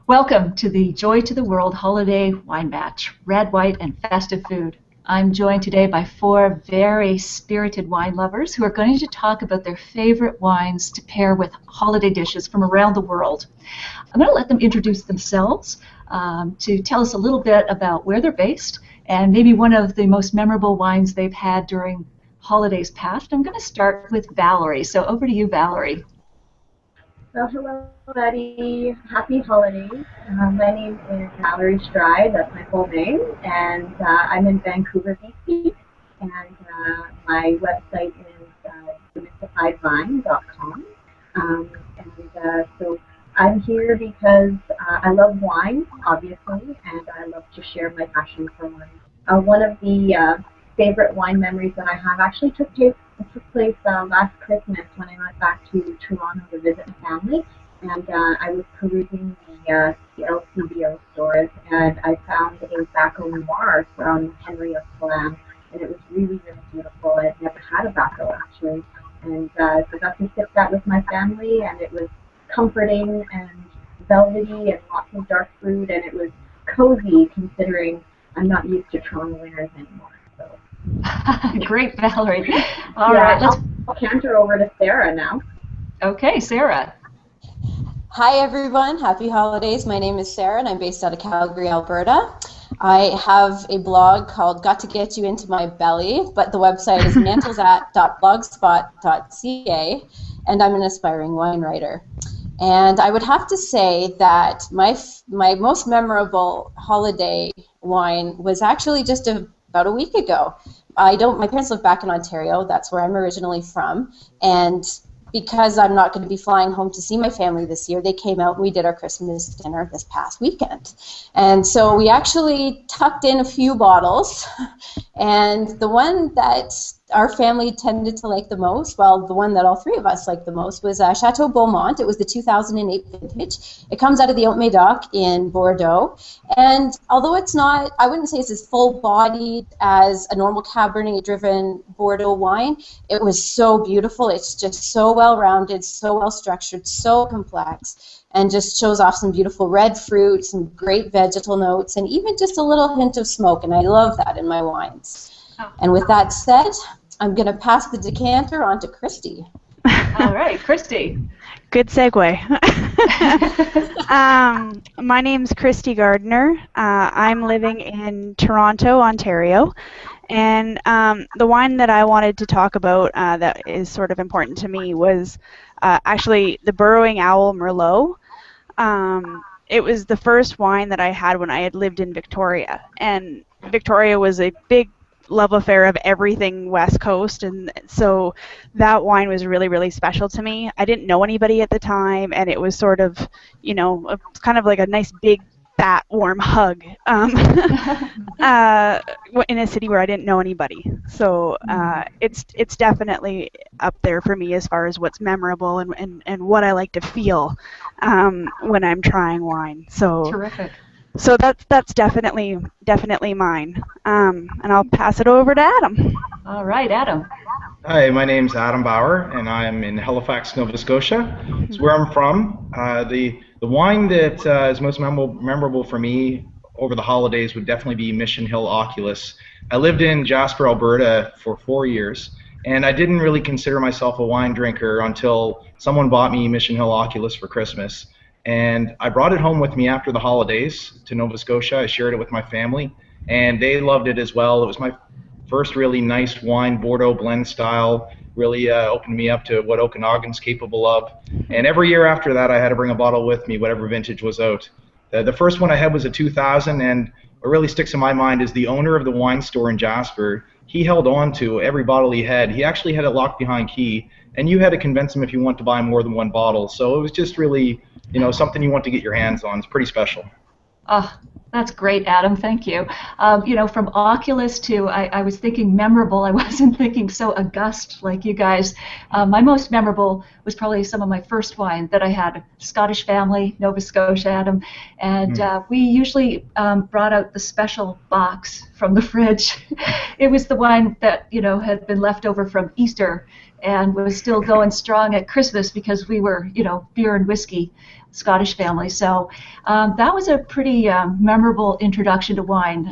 Welcome to the Joy to the World Holiday Wine Batch, red, white, and festive food. I'm joined today by four very spirited wine lovers who are going to talk about their favorite wines to pair with holiday dishes from around the world. I'm going to let them introduce themselves to tell us a little bit about where they're based and maybe one of the most memorable wines they've had during holidays past. I'm going to start with Valerie. So over to you, Valerie. Well, hello, everybody. Happy holidays. My name is Valerie Stride. That's my full name, and I'm in Vancouver, BC. And my website is demystifiedvine.com. So I'm here because I love wine, obviously, and I love to share my passion for wine. One of the favorite wine memories that I have actually took place last Christmas when I went back to Toronto to visit my family, and I was perusing the LCBO stores, and I found a Baco Noir from Henry of Palam, and it was really, really beautiful. I'd never had a Baco actually, and so I got to sip that with my family, and it was comforting and velvety and lots of dark fruit, and it was cozy considering I'm not used to Toronto winters anymore. So. Great, Valerie. All right, I'll canter over to Sarah now. Okay, Sarah. Hi, everyone. Happy holidays. My name is Sarah, and I'm based out of Calgary, Alberta. I have a blog called Got to Get You Into My Belly, but the website is mantlesat.blogspot.ca, and I'm an aspiring wine writer. And I would have to say that my most memorable holiday wine was actually just about a week ago. My parents live back in Ontario. That's where I'm originally from. And because I'm not going to be flying home to see my family this year, they came out and we did our Christmas dinner this past weekend. And so we actually tucked in a few bottles. And the one that our family tended to like the most, well, the one that all three of us liked the most was Chateau Beaumont. It was the 2008 vintage. It comes out of the Haute-Médoc in Bordeaux. And although it's not, I wouldn't say it's as full-bodied as a normal Cabernet-driven Bordeaux wine, it was so beautiful. It's just so well-rounded, so well-structured, so complex, and just shows off some beautiful red fruit, some great vegetal notes, and even just a little hint of smoke, and I love that in my wines. And with that said, I'm going to pass the decanter on to Christy. All right, Christy. Good segue. My name's Christy Gardner. I'm living in Toronto, Ontario. And the wine that I wanted to talk about that is sort of important to me was actually the Burrowing Owl Merlot. It was the first wine that I had when I had lived in Victoria. And Victoria was a big love affair of everything West Coast, and so that wine was really, really special to me. I didn't know anybody at the time, and it was sort of, kind of like a nice big fat warm hug in a city where I didn't know anybody. So it's definitely up there for me as far as what's memorable and what I like to feel when I'm trying wine. So terrific. So that's definitely mine. And I'll pass it over to Adam. All right, Adam. Hi, my name's Adam Bauer, and I'm in Halifax, Nova Scotia. It's where I'm from. The wine that is most memorable for me over the holidays would definitely be Mission Hill Oculus. I lived in Jasper, Alberta for 4 years, and I didn't really consider myself a wine drinker until someone bought me Mission Hill Oculus for Christmas. And I brought it home with me after the holidays to Nova Scotia. I shared it with my family, and they loved it as well. It was my first really nice wine, Bordeaux blend style, really opened me up to what Okanagan's capable of. And every year after that, I had to bring a bottle with me, whatever vintage was out. The first one I had was a 2000, and what really sticks in my mind is the owner of the wine store in Jasper. He held on to every bottle he had. He actually had it locked behind key, and you had to convince him if you want to buy more than one bottle. So it was just really, something you want to get your hands on. It's pretty special. Oh, That's great, Adam. Thank you. From Oculus to, I was thinking memorable. I wasn't thinking so august like you guys. My most memorable was probably some of my first wine that I had. Scottish family, Nova Scotia, Adam. And we usually brought out the special box from the fridge. It was the wine that, had been left over from Easter and was still going strong at Christmas because we were, beer and whiskey Scottish family. So that was a pretty memorable introduction to wine.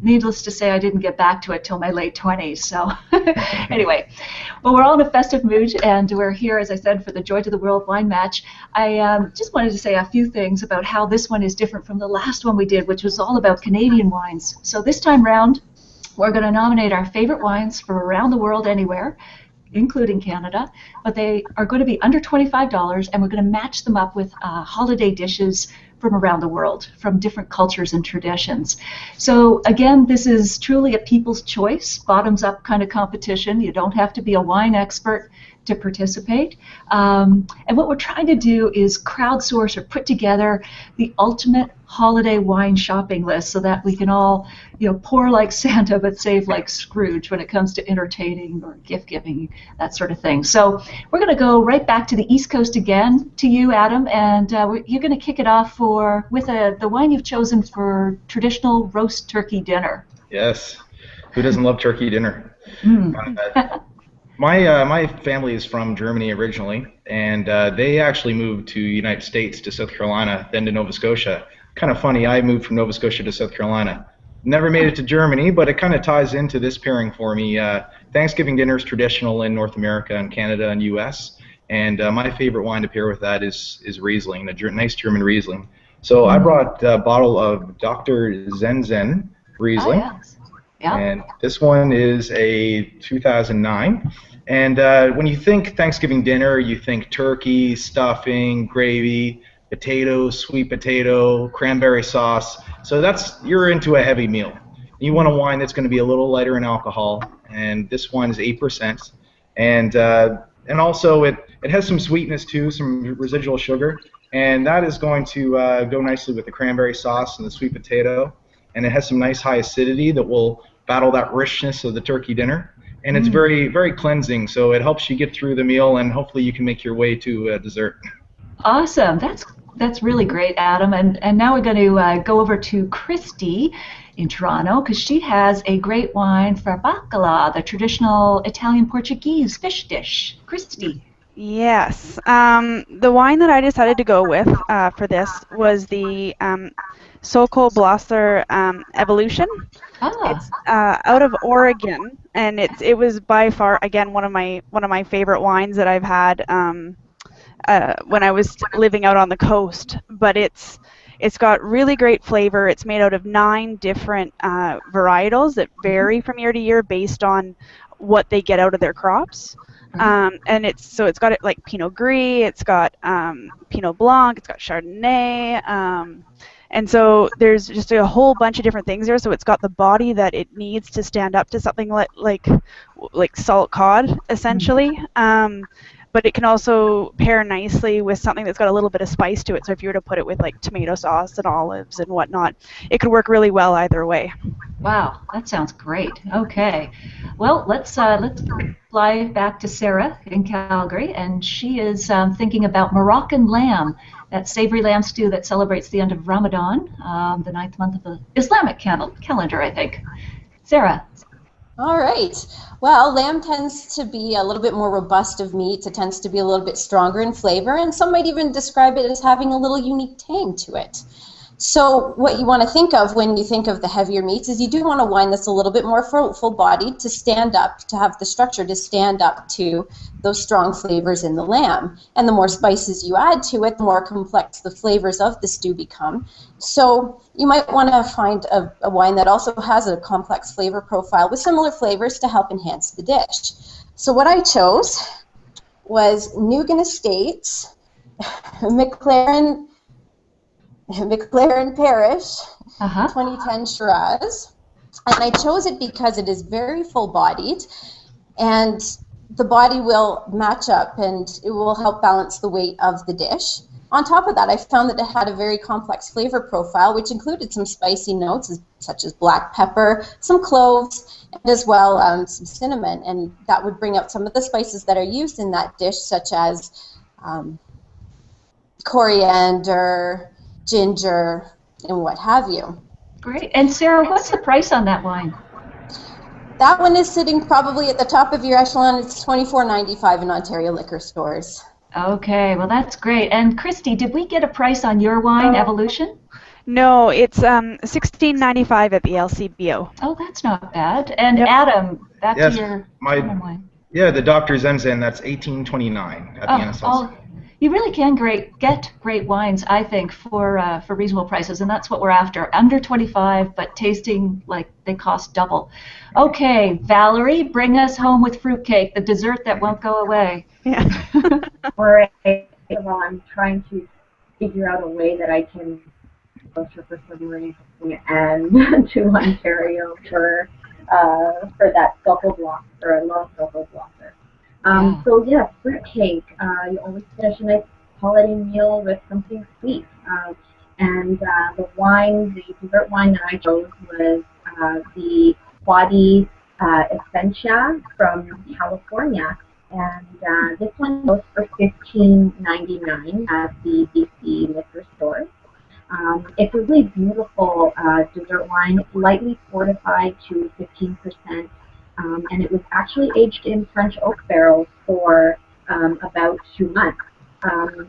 Needless to say, I didn't get back to it till my late 20s. So anyway, well, we're all in a festive mood, and we're here, as I said, for the Joy to the World Wine Match. I just wanted to say a few things about how this one is different from the last one we did, which was all about Canadian wines. So this time round, we're going to nominate our favorite wines from around the world anywhere, including Canada, but they are going to be under $25, and we're going to match them up with holiday dishes from around the world, from different cultures and traditions. So again, this is truly a people's choice, bottoms-up kind of competition. You don't have to be a wine expert to participate. And what we're trying to do is crowdsource or put together the ultimate holiday wine shopping list so that we can all, pour like Santa but save like Scrooge when it comes to entertaining or gift giving, that sort of thing. So we're going to go right back to the East Coast again, to you, Adam, and you're going to kick it off with the wine you've chosen for traditional roast turkey dinner. Yes. Who doesn't love turkey dinner? My family is from Germany originally, and they actually moved to United States, to South Carolina, then to Nova Scotia. Kind of funny, I moved from Nova Scotia to South Carolina. Never made it to Germany, but it kind of ties into this pairing for me. Thanksgiving dinner is traditional in North America and Canada and U.S., and my favorite wine to pair with that is Riesling, a nice German Riesling. So I brought a bottle of Dr. Zenzen Riesling. Oh, yes. Yeah. And this one is a 2009. And when you think Thanksgiving dinner, you think turkey, stuffing, gravy, potatoes, sweet potato, cranberry sauce. So you're into a heavy meal. You want a wine that's going to be a little lighter in alcohol, and this one is 8%. And also it has some sweetness too, some residual sugar, and that is going to go nicely with the cranberry sauce and the sweet potato. And it has some nice high acidity that will battle that richness of the turkey dinner. And it's very, very cleansing, so it helps you get through the meal, and hopefully you can make your way to dessert. Awesome. That's really great, Adam. And now we're going to go over to Christy in Toronto, because she has a great wine for bacala, the traditional Italian-Portuguese fish dish. Christy. Yes. The wine that I decided to go with for this was the Sokol Blosser Evolution. It's out of Oregon, and it was by far, again, one of my favorite wines that I've had when I was living out on the coast. But it's got really great flavor. It's made out of 9 different varietals that vary from year to year based on what they get out of their crops. And it's got it like Pinot Gris, it's got Pinot Blanc, it's got Chardonnay, and so there's just a whole bunch of different things there. So it's got the body that it needs to stand up to something like salt cod, essentially. But it can also pair nicely with something that's got a little bit of spice to it. So if you were to put it with like tomato sauce and olives and whatnot, it could work really well either way. Wow, that sounds great. Okay, well, let's fly back to Sarah in Calgary, and she is thinking about Moroccan lamb, that savory lamb stew that celebrates the end of Ramadan, the 9th month of the Islamic calendar, I think. Sarah. All right. Well, lamb tends to be a little bit more robust of meat. It tends to be a little bit stronger in flavor, and some might even describe it as having a little unique tang to it. So what you want to think of when you think of the heavier meats is you do want a wine that's a little bit more full-bodied to stand up, to have the structure to stand up to those strong flavors in the lamb. And the more spices you add to it, the more complex the flavors of the stew become. So you might want to find a wine that also has a complex flavor profile with similar flavors to help enhance the dish. So what I chose was Nugan Estates, Maclean Parish, 2010 Shiraz. And I chose it because it is very full-bodied, and the body will match up and it will help balance the weight of the dish. On top of that, I found that it had a very complex flavor profile, which included some spicy notes such as black pepper, some cloves, and as well some cinnamon. And that would bring out some of the spices that are used in that dish, such as coriander, ginger, and what have you. Great. And Sarah, what's the price on that wine? That one is sitting probably at the top of your echelon. It's $24.95 in Ontario liquor stores. Okay, well that's great. And Christy, did we get a price on your wine, Evolution? No, it's $16.95 at the LCBO. Oh, that's not bad. And Yep. Adam, back Yes, to your my wine. yeah, the Dr. Zenzen, that's 18.29 at the NSLC. You really can get great wines, I think, for reasonable prices, and that's what we're after. Under 25, but tasting like they cost double. Okay, Valerie, bring us home with fruitcake, the dessert that won't go away. Yeah. Or I'm trying to figure out a way that I can go for some reason and to Ontario for that scuffle block, or I love scuffle blocker. So yeah, fruitcake. You always finish a nice holiday meal with something sweet. And the wine, the dessert wine that I chose was the Quadi Essentia from California. And this one goes for $15.99 at the BC liquor store. It's a really beautiful dessert wine. It's lightly fortified to 15%. And it was actually aged in French oak barrels for about 2 months.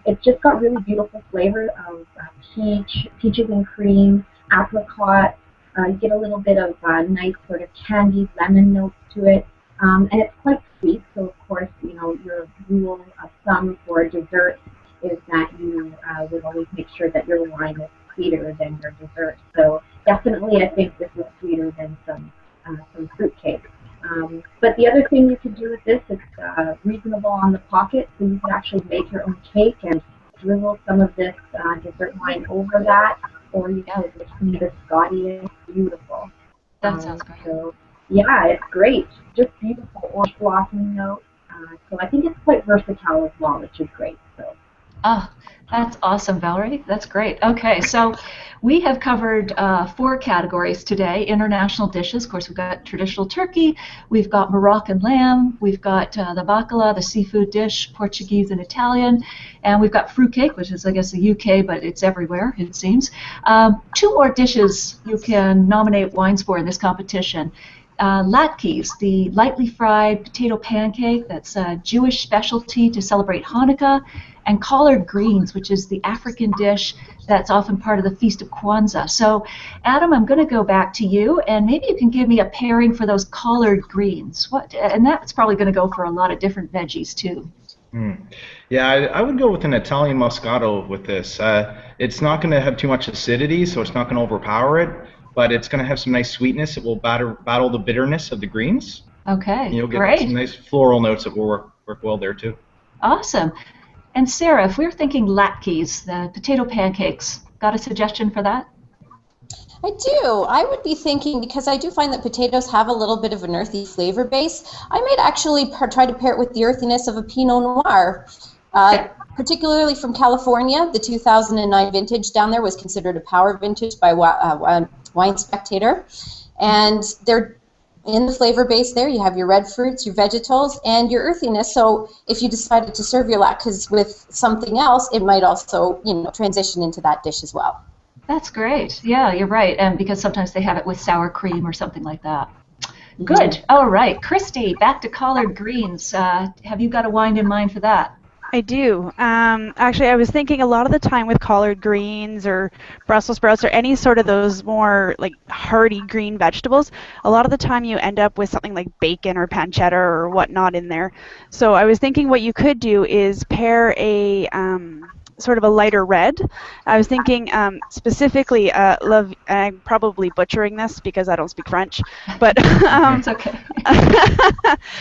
It's just got really beautiful flavor of peaches and cream, apricot. You get a little bit of nice sort of candied lemon notes to it. And it's quite sweet, so of course, you know, your rule of thumb for dessert is that you would always make sure that your wine is sweeter than your dessert. So definitely I think this is sweeter than some fruitcake. But the other thing you could do with this, it's reasonable on the pocket, so you could actually make your own cake and drizzle some of this dessert wine over that, or you could make the Scotty. It's beautiful. That sounds great. So, yeah, it's great. Just beautiful orange blossom note. So I think it's quite versatile as well, which is great. So. Oh, that's awesome, Valerie. That's great. Okay, so we have covered 4 categories today. International dishes. Of course, we've got traditional turkey. We've got Moroccan lamb. We've got the bacala, the seafood dish, Portuguese and Italian. And we've got fruitcake, which is, I guess, the UK, but it's everywhere, it seems. 2 more dishes you can nominate wines for in this competition. Latkes, the lightly fried potato pancake, that's a Jewish specialty to celebrate Hanukkah, and collard greens, which is the African dish that's often part of the Feast of Kwanzaa. So, Adam, I'm going to go back to you, and maybe you can give me a pairing for those collard greens. And that's probably going to go for a lot of different veggies, too. Yeah, I would go with an Italian Moscato with this. It's not going to have too much acidity, so it's not going to overpower it, but it's going to have some nice sweetness. It will battle the bitterness of the greens. Okay, and you'll get great. some nice floral notes that will work well there, too. Awesome. And Sarah, if we're thinking latkes, the potato pancakes, got a suggestion for that? I do. I would be thinking, because I do find that potatoes have a little bit of an earthy flavor base, I might actually try to pair it with the earthiness of a Pinot Noir. Particularly from California, the 2009 vintage down there was considered a power vintage by Wine Spectator. And they're in the flavor base there, you have your red fruits, your vegetables, and your earthiness. So if you decided to serve your latkes with something else, it might also, transition into that dish as well. That's great. Yeah, you're right. And because sometimes they have it with sour cream or something like that. Good. All right. Christy, back to collard greens. Have you got a wine in mind for that? I do. Actually, I was thinking a lot of the time with collard greens or Brussels sprouts or any sort of those more like hearty green vegetables, a lot of the time you end up with something like bacon or pancetta or whatnot in there. So I was thinking what you could do is pair a sort of a lighter red. I was thinking specifically, I'm probably butchering this because I don't speak French, but it's okay.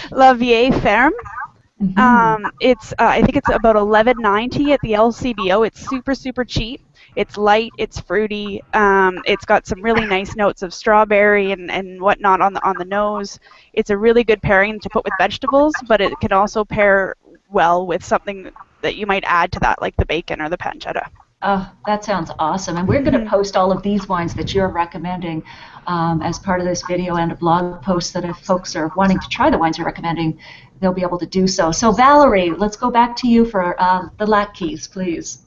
La Vieille Ferme. It's I think it's about $11.90 at the LCBO. It's super cheap. It's light. It's fruity. It's got some really nice notes of strawberry and whatnot on the nose. It's a really good pairing to put with vegetables, but it can also pair well with something that you might add to that, like the bacon or the pancetta. Oh, that sounds awesome. And we're going to post all of these wines that you're recommending as part of this video and a blog post that if folks are wanting to try the wines you're recommending, they'll be able to do so. So Valerie, let's go back to you for the Lac Keys, please.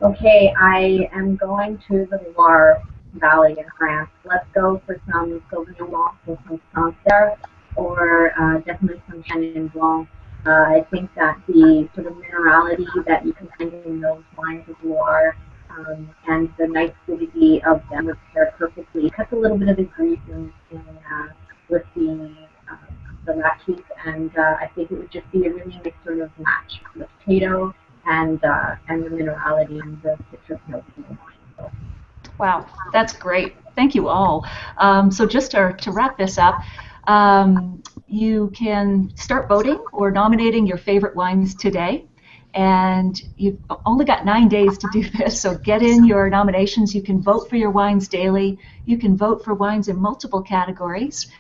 Okay, I am going to the Loire Valley in France. Let's go for some Sauvignon Blanc and some Sancerre, or definitely some Chenin Blanc. I think that the sort of minerality that you can find in those wines of Loire and the nice acidity of them would pair perfectly. It cuts a little bit of the grease with the Lac Keys, and I think it would just be a really nice sort of match. The potato and the minerality and the citrus notes in the wine. So. Wow, that's great. Thank you all. So just to wrap this up, you can start voting or nominating your favorite wines today. And you've only got 9 days to do this, so get in your nominations. You can vote for your wines daily. You can vote for wines in multiple categories.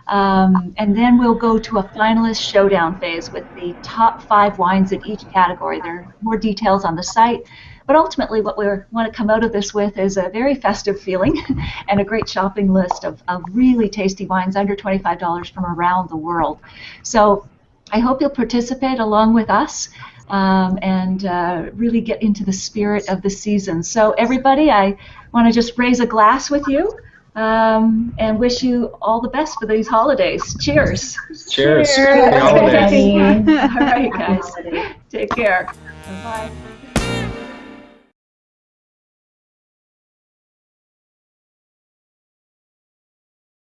And then we'll go to a finalist showdown phase with the top 5 wines in each category. There are more details on the site, but ultimately what we want to come out of this with is a very festive feeling and a great shopping list of really tasty wines under $25 from around the world. So I hope you'll participate along with us and really get into the spirit of the season. So everybody, I want to just raise a glass with you. And wish you all the best for these holidays. Cheers. Cheers. Cheers. Happy holidays. All right, guys. Take care. Bye.